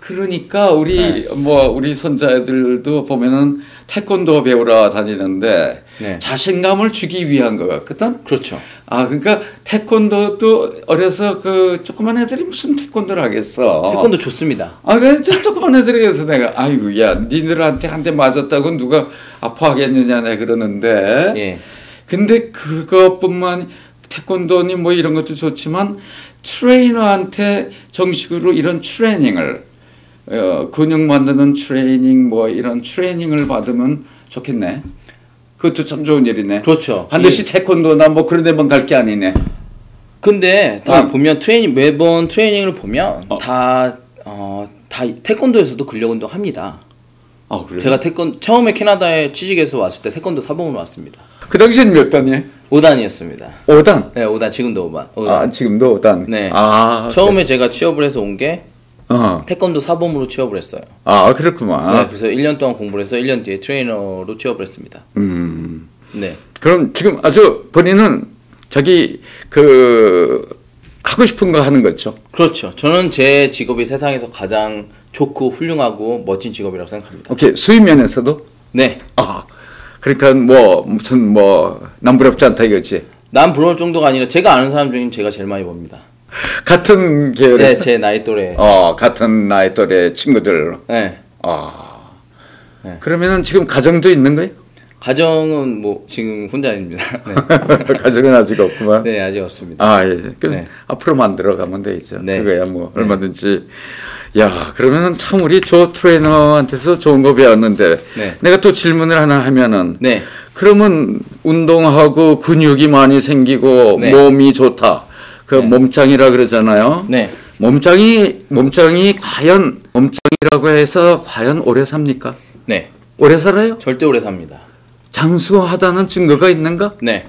그러니까 우리 우리 손자들도 보면은 태권도 배우러 다니는데 자신감을 주기 위한 것 같거든. 그렇죠. 그러니까 태권도도 어려서 그 조그만 애들이 무슨 태권도를 하겠어. 태권도 좋습니다. 그 조그만 애들이 해서 내가 아이고 야 니들한테 한 대 맞았다고 누가 아파하겠느냐 내 그러는데. 근데 그것뿐만 태권도니 뭐 이런 것도 좋지만 트레이너한테 정식으로 이런 트레이닝을 근육 만드는 트레이닝 뭐 이런 트레이닝을 받으면 좋겠네. 그것도 참 좋은 일이네. 그렇죠. 반드시 태권도나 뭐 그런 데만 갈 게 아니네. 근데 다 보면 매번 트레이닝을 보면 다 태권도에서도 근력 운동 합니다. 그래요? 제가 처음에 캐나다에 취직해서 왔을 때 태권도 사범으로 왔습니다. 그 당시엔 몇 단이에요? 5단이었습니다. 5단? 네, 5단. 지금도 5단. 지금도 5단? 네. 처음에 제가 취업을 해서 온 게 태권도 사범으로 취업을 했어요. 그렇구만. 네, 그래서 1년 동안 공부를 해서 1년 뒤에 트레이너로 취업을 했습니다. 네. 그럼 지금 본인은 자기 하고 싶은 거 하는 거죠? 그렇죠. 저는 제 직업이 세상에서 가장 좋고 훌륭하고 멋진 직업이라고 생각합니다. 오케이. 수입 면에서도? 네. 그러니까 무슨 남 부럽지 않다 이거지? 남 부러울 정도가 아니라 제가 아는 사람 중에 제가 제일 많이 법니다. 같은 계열에서? 네, 제 나이 또래. 같은 나이 또래 친구들. 네. 네. 그러면은 지금 가정도 있는 거예요? 가정은 지금 혼자입니다. 네. 가정은 아직 없구만. 네, 아직 없습니다. 예. 앞으로 만들어가면 되죠. 네. 그거야 얼마든지. 야, 그러면은 참 우리 조 트레이너한테서 좋은 거 배웠는데 내가 또 질문을 하나 하면은 그러면 운동하고 근육이 많이 생기고 몸이 좋다. 몸짱이라 그러잖아요. 몸짱이 과연 몸짱이라고 해서 과연 오래 삽니까? 네. 오래 살아요? 절대 오래 삽니다. 장수하다는 증거가 있는가? 네.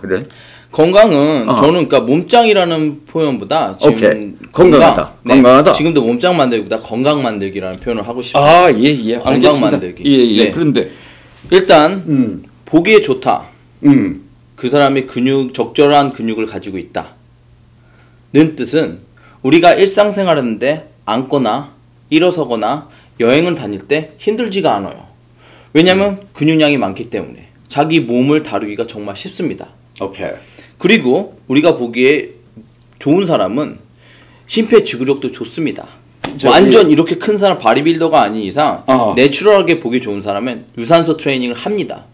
그래? 건강은 저는 그러니까 몸짱이라는 표현보다 지금 건강하다. 건강하다. 지금도 몸짱 만들기보다 건강 만들기라는 표현을 하고 싶어요. 예. 건강 알겠습니다. 만들기. 예. 그런데 일단 보기에 좋다. 그 사람이 적절한 근육을 가지고 있다. 는 뜻은 우리가 일상생활하는데 앉거나 일어서거나 여행을 다닐 때 힘들지가 않아요. 왜냐면 근육량이 많기 때문에 자기 몸을 다루기가 정말 쉽습니다. 오케이. 그리고 우리가 보기에 좋은 사람은 심폐지구력도 좋습니다. 완전 이렇게 큰 사람 바디빌더가 아닌 이상 내추럴하게 보기 좋은 사람은 유산소 트레이닝을 합니다.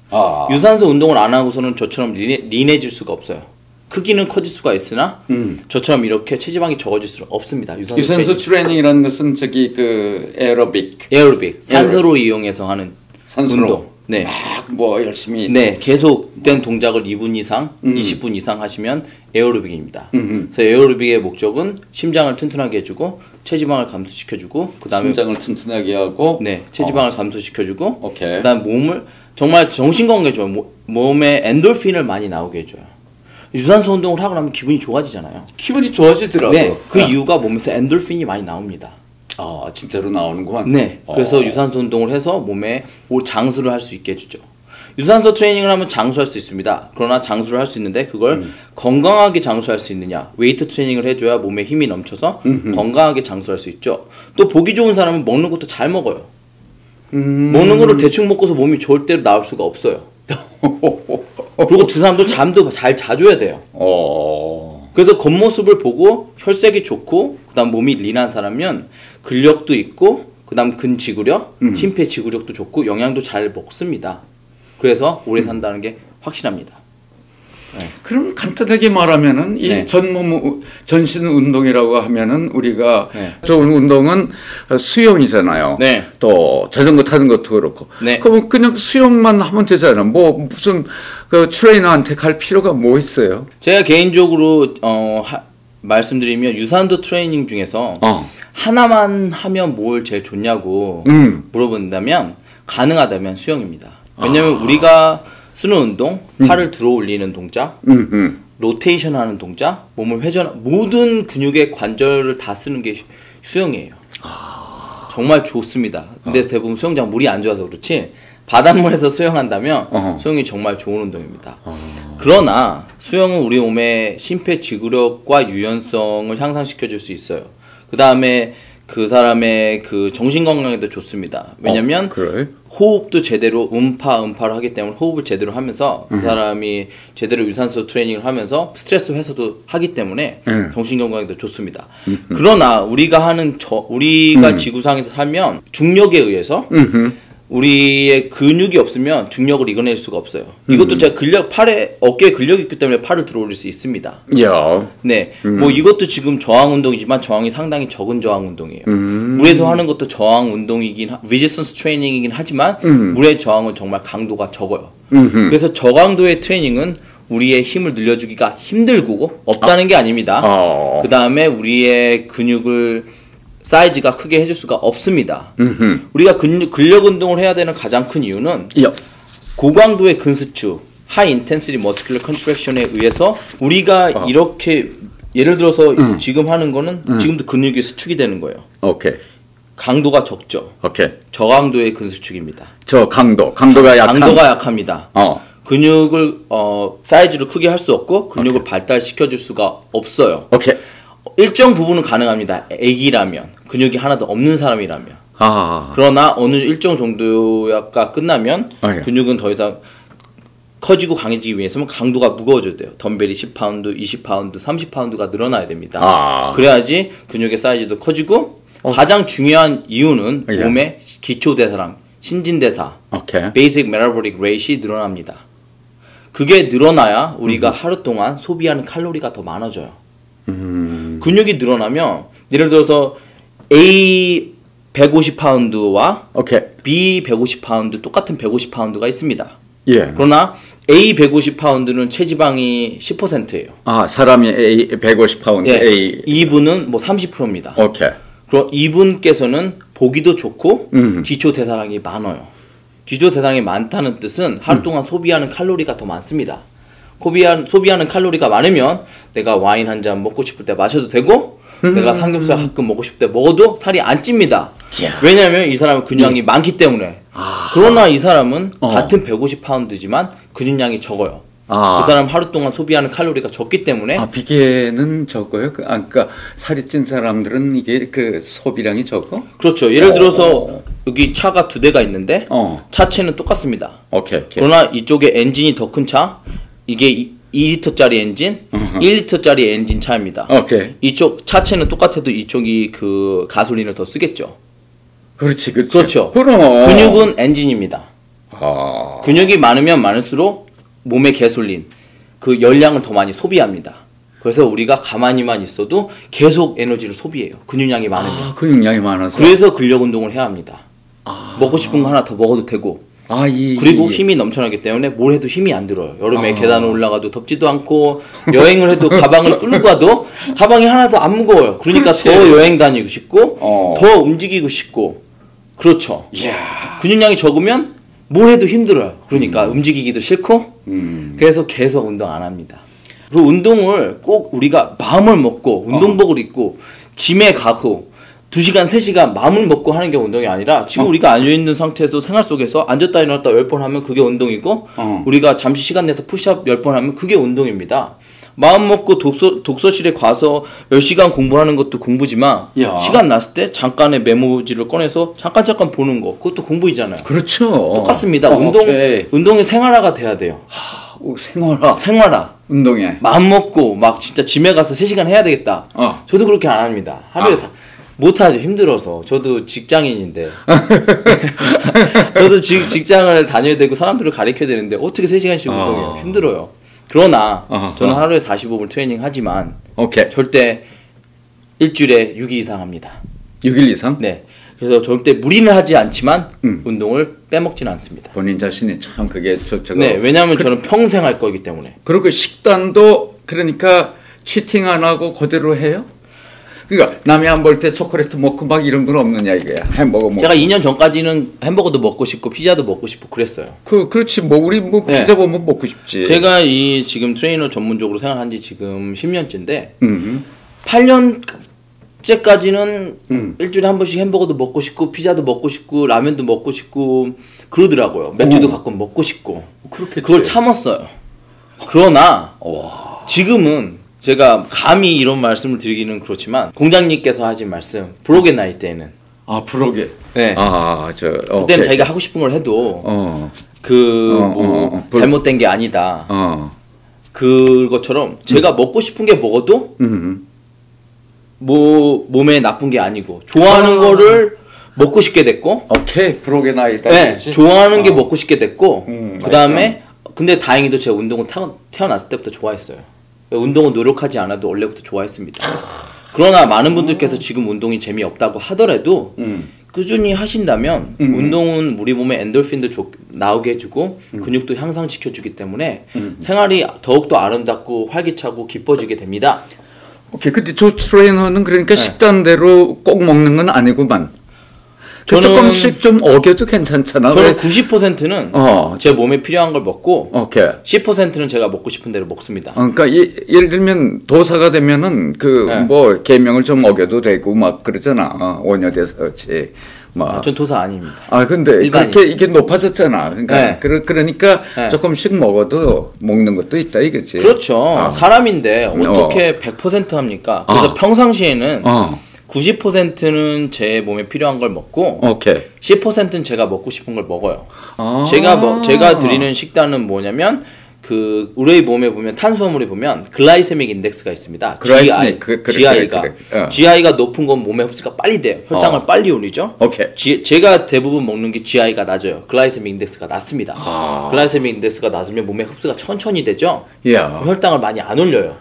유산소 운동을 안 하고서는 저처럼 린해질 수가 없어요. 크기는 커질 수가 있으나 저처럼 이렇게 체지방이 적어질 수 없습니다. 유산소 트레이닝이라는 것은 에어로빅 산소로 이용해서 하는 운동. 네. 열심히. 네, 계속된 동작을 2분 이상, 20분 이상 하시면 에어로빅입니다. 그래서 에어로빅의 목적은 심장을 튼튼하게 해주고 체지방을 감소시켜주고 그다음에 심장을 튼튼하게 하고 체지방을 감소시켜주고 오케이. 그다음 몸을 정말 정신 건강에 좋아요. 몸에 엔돌핀을 많이 나오게 해줘요. 유산소 운동을 하고 나면 기분이 좋아지잖아요. 기분이 좋아지더라고요. 네, 그 이유가 몸에서 엔돌핀이 많이 나옵니다. 진짜로 나오는구만. 네, 그래서 유산소 운동을 해서 몸에 장수를 할 수 있게 해주죠. 유산소 트레이닝을 하면 장수할 수 있습니다. 그러나 장수를 할 수 있는데 그걸 건강하게 장수할 수 있느냐. 웨이트 트레이닝을 해줘야 몸에 힘이 넘쳐서 건강하게 장수할 수 있죠. 또 보기 좋은 사람은 먹는 것도 잘 먹어요. 먹는 거를 대충 먹고서 몸이 좋을 대로 나올 수가 없어요. 그리고 두 사람도 잠도 잘 자줘야 돼요. 그래서 겉모습을 보고 혈색이 좋고 그다음 몸이 린한 사람은 근력도 있고 그다음 근지구력, 심폐지구력도 좋고 영양도 잘 먹습니다. 그래서 오래 산다는 게 확실합니다. 그럼 간단하게 말하면은 이 전신 운동이라고 하면은 우리가 좋은 운동은 수영이잖아요. 또 자전거 타는 것도 그렇고. 그럼 그냥 수영만 하면 되잖아요. 무슨 트레이너한테 갈 필요가 뭐 있어요? 제가 개인적으로 말씀드리면 유산소 트레이닝 중에서 하나만 하면 뭘 제일 좋냐고 물어본다면 가능하다면 수영입니다. 왜냐면 우리가 쓰는 운동, 팔을 들어 올리는 동작, 로테이션 하는 동작, 몸을 모든 근육의 관절을 다 쓰는 게 수영이에요. 정말 좋습니다. 근데 대부분 수영장 물이 안 좋아서 그렇지 바닷물에서 수영한다면 수영이 정말 좋은 운동입니다. 그러나 수영은 우리 몸의 심폐지구력과 유연성을 향상시켜 줄 수 있어요. 그 다음에 그 사람의 그 정신 건강에도 좋습니다. 왜냐면 그래? 호흡도 제대로 음파를 하기 때문에 호흡을 제대로 하면서 그 사람이 제대로 유산소 트레이닝을 하면서 스트레스 해소도 하기 때문에 정신 건강에도 좋습니다. 그러나 우리가 우리가 지구상에서 살면 중력에 의해서 우리의 근육이 없으면 중력을 이겨낼 수가 없어요. 이것도 제가 어깨에 근력이 있기 때문에 팔을 들어 올릴 수 있습니다. 네. 뭐 이것도 지금 저항 운동이지만 저항이 상당히 적은 저항 운동이에요. 물에서 하는 것도 저항 운동이긴, 레지스턴스 트레이닝이긴 하지만 물의 저항은 정말 강도가 적어요. 그래서 저강도의 트레이닝은 우리의 힘을 늘려주기가 힘들고 없다는 게 아닙니다. 그 다음에 우리의 근육을 사이즈가 크게 해줄 수가 없습니다. 우리가 근력 운동을 해야 되는 가장 큰 이유는 고강도의 근수축, High Intensity Muscular Contraction에 의해서 우리가 이렇게 예를 들어서 지금 하는 거는 지금도 근육이 수축이 되는 거예요. 강도가 적죠. 저강도의 근수축입니다. 강도가 약합니다. 근육을 사이즈를 크게 할 수 없고 근육을 발달시켜 줄 수가 없어요. 일정 부분은 가능합니다. 애기라면, 근육이 하나도 없는 사람이라면. 그러나 어느 일정 정도가 끝나면 근육은 더 이상 커지고 강해지기 위해서는 강도가 무거워져야 돼요. 덤벨이 10파운드, 20파운드, 30파운드가 늘어나야 됩니다. 그래야지 근육의 사이즈도 커지고 가장 중요한 이유는 몸의 기초대사량, 신진대사, Basic Metabolic Rate이 늘어납니다. 그게 늘어나야 우리가 하루 동안 소비하는 칼로리가 더 많아져요. 근육이 늘어나면 예를 들어서 A 150파운드와 B 150파운드 똑같은 150파운드가 있습니다. 그러나 A 150파운드는 체지방이 10%예요. 사람이 A 150파운드. 이분은 뭐 30%입니다. 그럼 이분께서는 보기도 좋고 기초 대사량이 많아요. 기초 대사량이 많다는 뜻은 하루 동안 소비하는 칼로리가 더 많습니다. 소비하는 칼로리가 많으면 내가 와인 한 잔 먹고 싶을 때 마셔도 되고 내가 삼겹살 가끔 먹고 싶을 때 먹어도 살이 안 찝니다. 왜냐하면 이 사람은 근육량이 많기 때문에. 그러나 이 사람은 같은 150파운드지만 근육량이 적어요. 그 사람 하루 동안 소비하는 칼로리가 적기 때문에. 비계는 적어요? 그러니까 살이 찐 사람들은 이게 그 소비량이 적어? 그렇죠. 예를 들어서 여기 차가 2대가 있는데 차체는 똑같습니다. 그러나 이쪽에 엔진이 더 큰 차, 이게 2리터짜리 엔진, 1리터짜리 엔진 차입니다. 이쪽 차체는 똑같아도 이쪽이 그 가솔린을 더 쓰겠죠. 그렇죠. 근육은 엔진입니다. 근육이 많으면 많을수록 몸의 가솔린, 그 열량을 더 많이 소비합니다. 그래서 우리가 가만히만 있어도 계속 에너지를 소비해요. 근육량이 많으면. 근육량이 많아서. 그래서 근력 운동을 해야 합니다. 먹고 싶은 거 하나 더 먹어도 되고. 그리고 힘이 넘쳐나기 때문에 뭘 해도 힘이 안 들어요. 여름에 계단을 올라가도 덥지도 않고 여행을 해도 가방을 끌고 가도 가방이 하나도 안 무거워요. 그러니까 더 여행 다니고 싶고 더 움직이고 싶고. 그렇죠. 근육량이 적으면 뭘 해도 힘들어요. 그러니까 움직이기도 싫고 그래서 계속 운동 안 합니다. 그리고 운동을 꼭 우리가 마음을 먹고 운동복을 입고 짐에 가고 2시간, 3시간 마음을 먹고 하는 게 운동이 아니라 지금 우리가 앉아있는 상태에서 생활 속에서 앉았다 일어났다 10번 하면 그게 운동이고 우리가 잠시 시간 내서 푸시업 10번 하면 그게 운동입니다. 마음 먹고 독서실에 가서 10시간 공부하는 것도 공부지만 시간 났을 때 잠깐의 메모지를 꺼내서 잠깐 보는 거 그것도 공부이잖아요. 그렇죠. 똑같습니다. 운동이 생활화가 돼야 돼요. 생활화. 운동에. 마음 먹고 막 진짜 짐에 가서 3시간 해야 되겠다. 저도 그렇게 안 합니다. 하루에 못하죠. 힘들어서. 저도 직장인인데. 저도 직장을 다녀야 되고 사람들을 가르쳐야 되는데 어떻게 3시간씩 운동해요. 힘들어요. 그러나 저는 하루에 45분 트레이닝 하지만 절대 일주일에 6일 이상 합니다. 6일 이상? 네. 그래서 절대 무리는 하지 않지만 운동을 빼먹지는 않습니다. 본인 자신이 참 그게 네. 왜냐하면 저는 평생 할 거기 때문에. 그리고 식단도 그러니까 치팅 안 하고 그대로 해요? 그러니까 남이 안 볼 때 초콜릿 먹고 막 이런 건 없느냐 이거야. 햄버거 먹고. 제가 2년 전까지는 햄버거도 먹고 싶고 피자도 먹고 싶고 그랬어요. 그렇지 뭐 우리 뭐 피자 보면 먹고 싶지. 제가 이 지금 트레이너 전문적으로 생활한 지 지금 10년째인데 8년째까지는 일주일에 한 번씩 햄버거도 먹고 싶고 피자도 먹고 싶고 라면도 먹고 싶고 그러더라고요. 맥주도 가끔 먹고 싶고. 그걸 참았어요. 그러나 지금은 제가 감히 이런 말씀을 드리기는 그렇지만 공장님께서 하신 말씀 브로게 나이 때는 브로게. 네. 그때는 자기가 하고 싶은 걸 해도 잘못된 게 아니다. 그것처럼 제가 먹고 싶은 게 먹어도 몸에 나쁜 게 아니고 좋아하는 거를 먹고 싶게 됐고. 브로게 나이다. 네. 좋아하는 게 먹고 싶게 됐고. 그 다음에 근데 다행히도 제가 운동은 태어났을 때부터 좋아했어요. 운동은 노력하지 않아도 원래부터 좋아했습니다. 그러나 많은 분들께서 지금 운동이 재미없다고 하더라도 꾸준히 하신다면 운동은 우리 몸에 엔돌핀도 나오게 해주고 근육도 향상시켜주기 때문에 생활이 더욱더 아름답고 활기차고 기뻐지게 됩니다. 근데 조 트레이너는 그러니까 식단대로 꼭 먹는 건 아니구만. 조금씩 좀 어겨도 괜찮잖아. 저는 90%는 제 몸에 필요한 걸 먹고 10%는 제가 먹고 싶은 대로 먹습니다. 그러니까 예를 들면 도사가 되면은 뭐 계명을 좀 어겨도 되고 막 그러잖아. 원효대사 그렇지. 전 도사 아닙니다. 근데 일반인. 그렇게 이게 높아졌잖아. 그러니까 그러니까 조금씩 먹어도 먹는 것도 있다 이거지. 그렇죠. 사람인데 어떻게 100% 합니까? 그래서 평상시에는 90%는 제 몸에 필요한 걸 먹고 10%는 제가 먹고 싶은 걸 먹어요. 제가 드리는 식단은 뭐냐면 우리 몸에 보면 탄수화물에 보면 글라이세믹 인덱스가 있습니다. GI가 높은 건 몸의 흡수가 빨리 돼요. 혈당을 빨리 올리죠. 제가 대부분 먹는 게 GI가 낮아요. 글라이세믹 인덱스가 낮습니다. 글라이세믹 인덱스가 낮으면 몸의 흡수가 천천히 되죠. 혈당을 많이 안 올려요.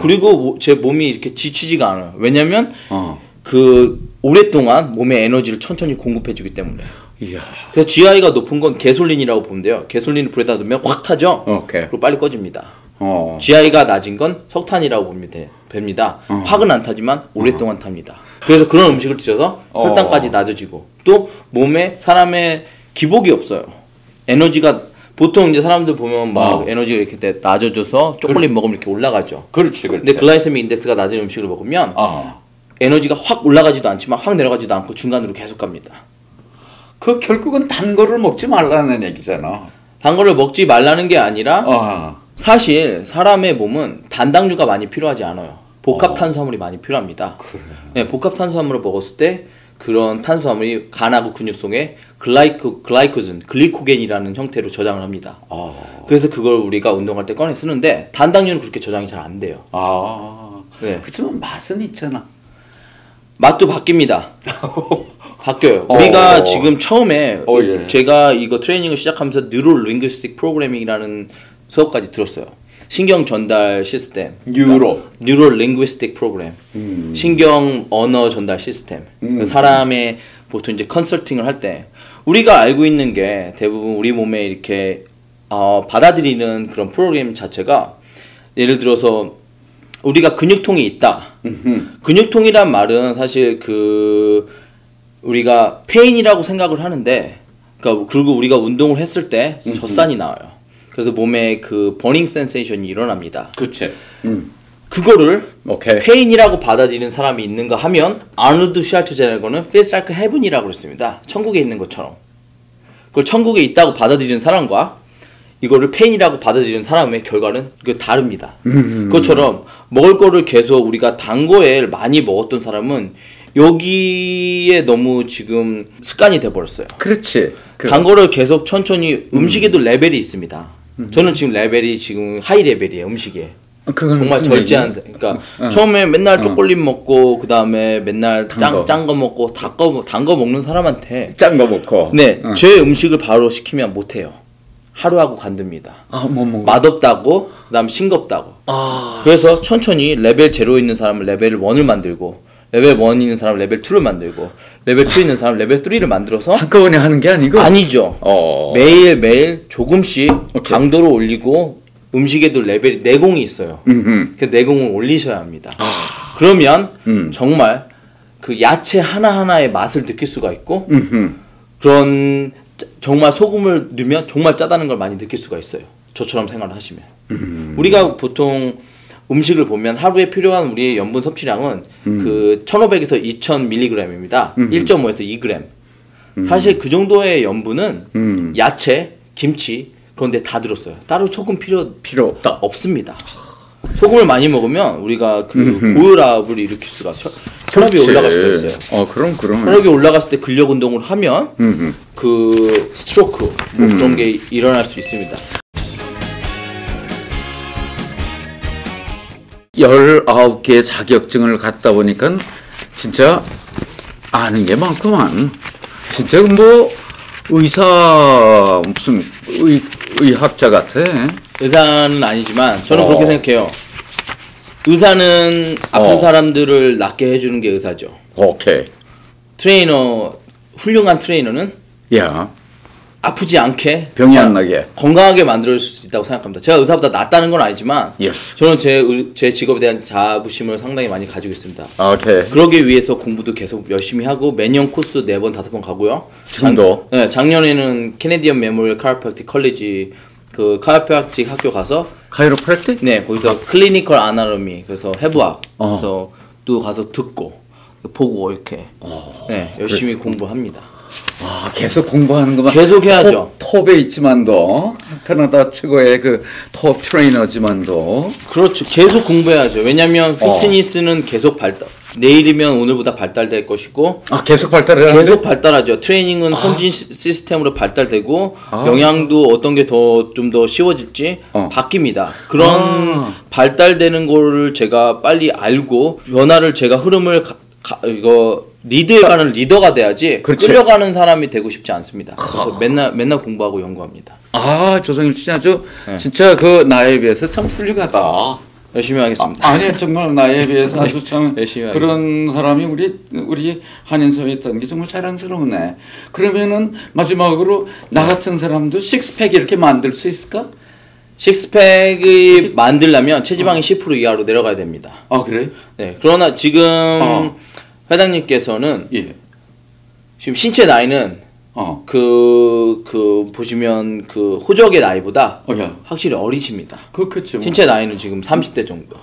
그리고 제 몸이 이렇게 지치지가 않아요. 왜냐면 오랫동안 몸에 에너지를 천천히 공급해주기 때문에. 그래서 GI가 높은 건 게솔린이라고 보면 돼요. 게솔린을 불에다 넣으면 확 타죠. 그리고 빨리 꺼집니다. GI가 낮은 건 석탄이라고 보면 됩니다. 확은 안 타지만 오랫동안 탑니다. 그래서 그런 음식을 드셔서 혈당까지 낮아지고 또 몸에 사람의 기복이 없어요. 에너지가 보통 이제 사람들 보면 막 에너지가 이렇게 낮아져서 초콜릿 먹으면 이렇게 올라가죠. 근데 글라이세믹 인덱스가 낮은 음식을 먹으면 에너지가 확 올라가지도 않지만 확 내려가지도 않고 중간으로 계속 갑니다. 결국은 단 거를 먹지 말라는 얘기잖아. 단 거를 먹지 말라는 게 아니라 사실 사람의 몸은 단당류가 많이 필요하지 않아요. 복합 탄수화물이 많이 필요합니다. 네, 복합 탄수화물을 먹었을 때 그런 탄수화물이 간하고 근육 속에 글리코겐이라는 형태로 저장을 합니다. 그래서 그걸 우리가 운동할 때 꺼내 쓰는데 단당류는 그렇게 저장이 잘 안 돼요. 그렇지만 맛은 있잖아. 맛도 바뀝니다. 바뀌어요. 우리가 지금 처음에 제가 이거 트레이닝을 시작하면서 뉴로 링귀스틱 프로그래밍이라는 수업까지 들었어요. 신경 전달 시스템. 뉴로 링귀스틱 프로그램. 신경 언어 전달 시스템. 사람의 보통 이제 컨설팅을 할 때 우리가 알고 있는 게 대부분 우리 몸에 이렇게 받아들이는 그런 프로그램 자체가 예를 들어서 우리가 근육통이 있다. 근육통이란 말은 사실 우리가 페인이라고 생각을 하는데, 그리고 우리가 운동을 했을 때 젖산이 나와요. 그래서 몸에 버닝 센세이션이 일어납니다. 그거를 페인이라고 받아들이는 사람이 있는가 하면 아놀드 슈왈츠제네거는 feels like heaven이라고 그랬습니다. 천국에 있는 것처럼. 그걸 천국에 있다고 받아들이는 사람과 이거를 페인이라고 받아들이는 사람의 결과는 다릅니다. 그것처럼 먹을 거를 계속 우리가 단 거에 많이 먹었던 사람은 여기에 너무 지금 습관이 돼버렸어요. 그렇지. 단 거를 계속 천천히 음식에도 레벨이 있습니다. 저는 지금 레벨이 지금 하이 레벨이에요. 음식에. 정말 절제한. 그러니까 처음에 맨날 초콜릿 먹고 그 다음에 맨날 짠 거 먹고 단 거 먹는 사람한테 짠 거 먹고. 네, 제 음식을 바로 시키면 못 해요. 하루하고 간듭니다. 맛없다고, 그다음 싱겁다고. 그래서 천천히 레벨 0 있는 사람은 레벨 1을 만들고, 레벨 1 있는 사람은 레벨 2를 만들고, 레벨 2 있는 사람은 레벨 3를 만들어서 한꺼번에 하는 게 아니고? 아니죠. 매일 조금씩 강도를 올리고 음식에도 레벨이 내공이 있어요. 그 내공을 올리셔야 합니다. 그러면 정말 그 야채 하나하나의 맛을 느낄 수가 있고 그런 정말 소금을 넣으면 정말 짜다는 걸 많이 느낄 수가 있어요. 저처럼 생활을 하시면. 우리가 보통 음식을 보면 하루에 필요한 우리의 염분 섭취량은 그 1500에서 2000mg입니다. 1.5에서 2g. 사실 그 정도의 염분은 야채, 김치 그런데 다 들었어요. 따로 소금 필요 없습니다. 소금을 많이 먹으면 우리가 그 고혈압을 일으킬 수가 혈압이 올라갈 수가 있어요. 그럼. 혈압이 올라갔을 때 근력 운동을 하면 그 스트로크 뭐 그런 게 일어날 수 있습니다. 19개의 자격증을 갖다 보니까 진짜 아는 게 많구만. 진짜 뭐 의사 무슨 의학자 같아. 의사는 아니지만 저는 그렇게 생각해요. 의사는 아픈 사람들을 낫게 해주는 게 의사죠. 오케이. 트레이너, 훌륭한 트레이너는 아프지 않게 병이 안 나게 건강하게 만들 수 있다고 생각합니다. 제가 의사보다 낫다는 건 아니지만 저는 제 직업에 대한 자부심을 상당히 많이 가지고 있습니다. 오케이. 그러기 위해서 공부도 계속 열심히 하고 매년 코스 4번, 5번 가고요. 지금도? 네, 작년에는 캐네디언 메모리얼 카이로프랙틱 컬리지 그 카이로프랙틱 학교 가서 카이로프랙틱? 네, 거기서 클리니컬 아나토미 그래서 해부학 그래서 또 가서 듣고 보고 이렇게 네, 열심히 공부합니다. 계속 공부하는 것만 계속 해야죠. 톱에 있지만도 캐나다 최고의 그 톱 트레이너지만도 그렇죠. 계속 공부해야죠. 왜냐하면 피트니스는 계속 내일이면 오늘보다 발달될 것이고 계속 발달하는데? 계속 발달하죠. 트레이닝은 선진 시스템으로 발달되고 영양도 어떤 게 좀 더 쉬워질지 바뀝니다. 그런 발달되는 거를 제가 빨리 알고 변화를 제가 흐름을 리드해가는 리더가 돼야지 끌려가는 사람이 되고 싶지 않습니다. 그래서 맨날 공부하고 연구합니다. 조성일 씨 아주 진짜 그 나이에 비해서 참 훌륭하다. 열심히 하겠습니다. 아니 정말 나이에 비해서 아주 참 열심히 그런 사람이 우리 한인사회에 있다는 게 정말 자랑스러우네. 그러면은 마지막으로 나 같은 사람도 식스팩 이렇게 만들 수 있을까? 식스팩이 만들려면 체지방이 10% 이하로 내려가야 됩니다. 그래? 네. 그러나 지금 회장님께서는 지금 신체 나이는 보시면 그 호적의 나이보다 확실히 어리십니다. 그렇겠죠. 신체 나이는 지금 30대 정도.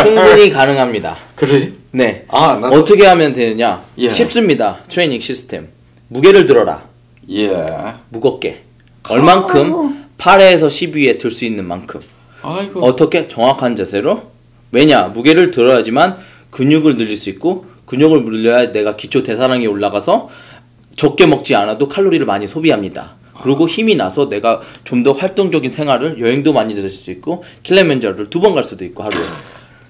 충분히 가능합니다. 그래? 네. 어떻게 하면 되느냐? 쉽습니다. 트레이닝 시스템. 무게를 들어라. 무겁게. 얼만큼? 8회에서 12회 들 수 있는 만큼. 어떻게? 정확한 자세로. 왜냐? 무게를 들어야지만 근육을 늘릴 수 있고 근육을 늘려야 내가 기초 대사량이 올라가서 적게 먹지 않아도 칼로리를 많이 소비합니다. 그리고 힘이 나서 내가 좀 더 활동적인 생활을 여행도 많이 다닐 수 있고 킬리만자로를 2번 갈 수도 있고 하루에.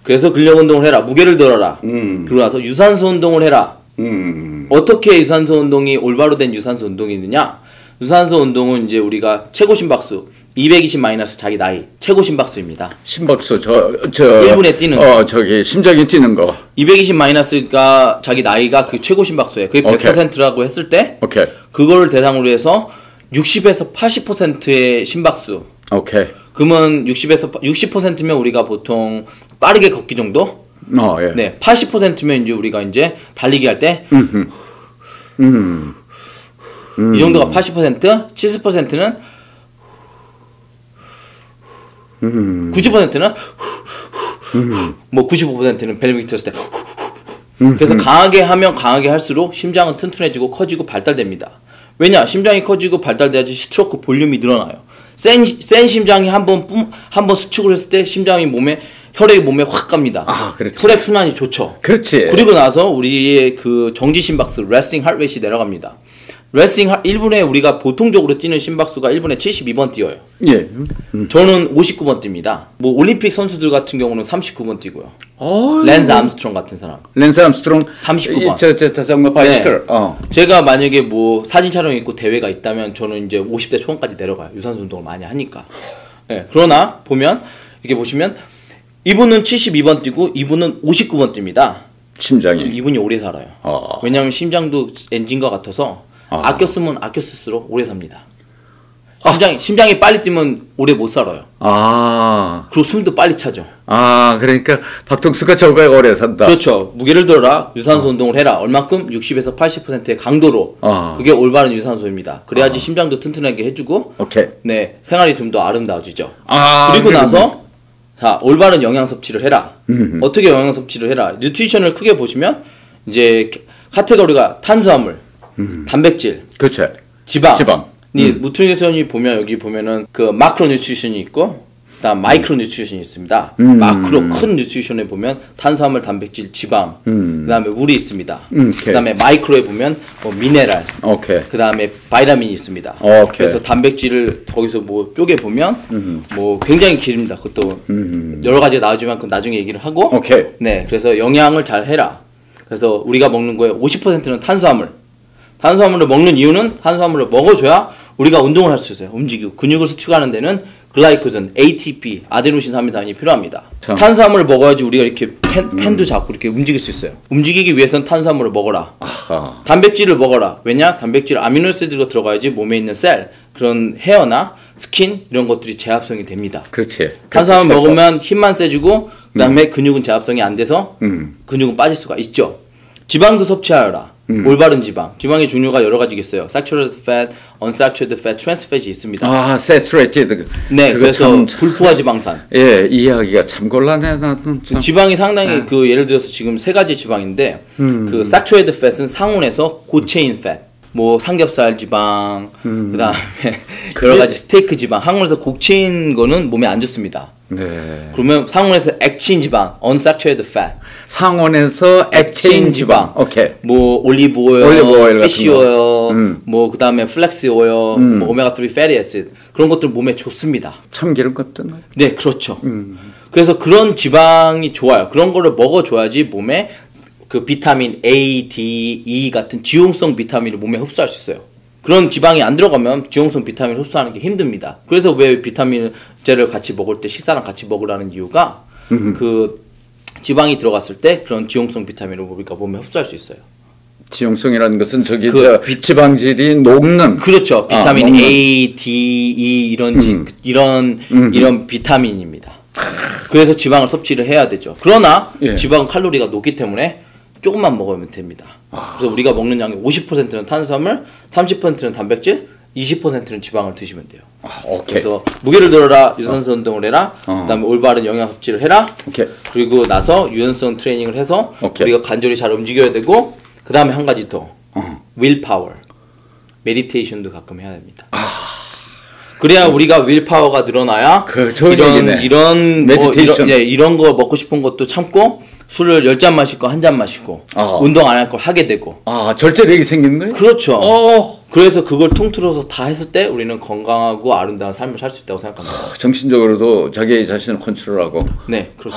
그래서 근력 운동을 해라. 무게를 들어라. 그러고 나서 유산소 운동을 해라. 어떻게 유산소 운동이 올바로 된 유산소 운동이 있느냐? 유산소 운동은 이제 우리가 최고 심박수 220 마이너스 자기 나이 최고 심박수입니다. 심박수 저 1분에 뛰는 저기 심장이 뛰는 거 220 마이너스가 자기 나이가 그 최고 심박수예요. 그게 100%라고 했을 때 그걸 대상으로 해서 60에서 80%의 심박수. 그러면 60%면 우리가 보통 빠르게 걷기 정도? 네, 80%면 이제 우리가 이제 달리기 할 때 이 정도가 80%, 70%는 90%는 뭐 95%는 벨 밑에 있을 때 그래서 강하게 하면 강하게 할수록 심장은 튼튼해지고 커지고 발달됩니다. 왜냐? 심장이 커지고 발달돼야지 스트로크 볼륨이 늘어나요. 센 심장이 한번 수축을 했을 때 심장이 혈액이 몸에 확 갑니다. 혈액 순환이 좋죠. 그리고 나서 우리의 그 정지 심박수, 레스팅 하트레이트가 내려갑니다. 레슬링 1분에 우리가 보통적으로 뛰는 심박수가 1분에 72번 뛰어요. 저는 59번 뜁니다. 뭐 올림픽 선수들 같은 경우는 39번 뛰고요. 랜스 암스트롱 같은 사람. 랜스 암스트롱 39번. 자전거 바이시클. 제가 만약에 뭐 사진 촬영이 있고 대회가 있다면 저는 이제 50대 초반까지 내려가요. 유산소 운동을 많이 하니까. 그러나 보면 이렇게 보시면 이분은 72번 뛰고 이분은 59번 뜁니다. 심장이. 이분이 오래 살아요. 왜냐하면 심장도 엔진과 같아서 아껴 쓰면 아껴 쓸수록 오래 삽니다. 심장이 빨리 뛰면 오래 못 살아요. 그리고 숨도 빨리 차죠. 그러니까 박동수가 저거에 오래 산다. 그렇죠. 무게를 들어라. 유산소 운동을 해라. 얼만큼? 60에서 80%의 강도로. 그게 올바른 유산소입니다. 그래야지 심장도 튼튼하게 해주고 네, 생활이 좀 더 아름다워지죠. 그리고 나서 자, 올바른 영양 섭취를 해라. 어떻게 영양 섭취를 해라? 뉴트리션을 크게 보시면 이제 카테고리가 탄수화물, 단백질, 지방. 뉴트리션이 보면 여기 보면은 그 마크로 뉴트리션이 있고, 그다음 마이크로 뉴트리션이 있습니다. 마크로 큰 뉴트리션에 보면 탄수화물, 단백질, 지방, 그다음에 물이 있습니다. 그다음에 마이크로에 보면 뭐 미네랄, 그다음에 바이타민이 있습니다. 그래서 단백질을 거기서 뭐 쪼개 보면 뭐 굉장히 길입니다. 그것도 여러 가지가 나오지만 그건 나중에 얘기를 하고. 네, 그래서 영양을 잘 해라. 그래서 우리가 먹는 거에 50%는 탄수화물. 탄수화물을 먹는 이유는 탄수화물을 먹어줘야 우리가 운동을 할 수 있어요. 움직이고 근육을 수축하는 데는 글라이코젠, ATP, 아데노신 삼리산이 필요합니다. 탄수화물을 먹어야지 우리가 이렇게 펜도 잡고 이렇게 움직일 수 있어요. 움직이기 위해서는 탄수화물을 먹어라. 단백질을 먹어라. 왜냐? 단백질 아미노애시드가 들어가야지 몸에 있는 셀, 그런 헤어나 스킨 이런 것들이 재합성이 됩니다. 그렇지. 탄수화물 먹으면 힘만 세지고 그다음에 근육은 재합성이 안 돼서 근육은 빠질 수가 있죠. 지방도 섭취하여라. 올바른 지방. 지방의 종류가 여러 가지가 있어요. saturated fat, unsaturated fat, trans fat이 있습니다. saturated. 네, 그래서 불포화 지방산. 예, 이해하기가 참 곤란해 나는. 지방이 상당히 그 예를 들어서 지금 세 가지 지방인데 그 saturated fat은 상온에서 고체인 fat. 뭐 삼겹살 지방, 그다음에 여러 가지 스테이크 지방. 항온에서 고체인 거는 몸에 안 좋습니다. 네. 그러면 상온에서 액체인 지방, unsaturated fat. 상온에서 액체인 지방. 뭐 올리브 오일, 피쉬 오일, 뭐 그다음에 플렉스 오일, 뭐 오메가 3 fatty acid 그런 것들 몸에 좋습니다. 참기름 같은 거. 네, 그렇죠. 그래서 그런 지방이 좋아요. 그런 거를 먹어줘야지 몸에 그 비타민 A, D, E 같은 지용성 비타민을 몸에 흡수할 수 있어요. 그런 지방이 안 들어가면 지용성 비타민을 흡수하는 게 힘듭니다. 그래서 왜 비타민제를 같이 먹을 때 식사랑 같이 먹으라는 이유가 그 지방이 들어갔을 때 그런 지용성 비타민을 우리가 몸에 흡수할 수 있어요. 지용성이라는 것은 저기 지방질이 녹는. 그렇죠. 비타민 A, D, E 이런 비타민입니다. 그래서 지방을 섭취를 해야 되죠. 그러나 지방은 칼로리가 높기 때문에 조금만 먹으면 됩니다. 그래서 우리가 먹는 양의 50%는 탄수화물, 30%는 단백질, 20%는 지방을 드시면 돼요. 그래서 무게를 들어라, 유산소 운동을 해라, 그다음에 올바른 영양 섭취를 해라. 그리고 나서 유연성 트레이닝을 해서 우리가 관절이 잘 움직여야 되고, 그다음에 한 가지 더, willpower, 메디테이션도 가끔 해야 됩니다. 그래야 우리가 willpower가 늘어나야 이런 거 먹고 싶은 것도 참고 술을 10잔 마시고 1잔 마시고 운동 안 할 걸 하게 되고 절제력이 생기는 거예요? 그렇죠. 그래서 그걸 통틀어서 다 했을 때 우리는 건강하고 아름다운 삶을 살 수 있다고 생각합니다. 정신적으로도 자기 자신을 컨트롤하고. 네, 그렇죠.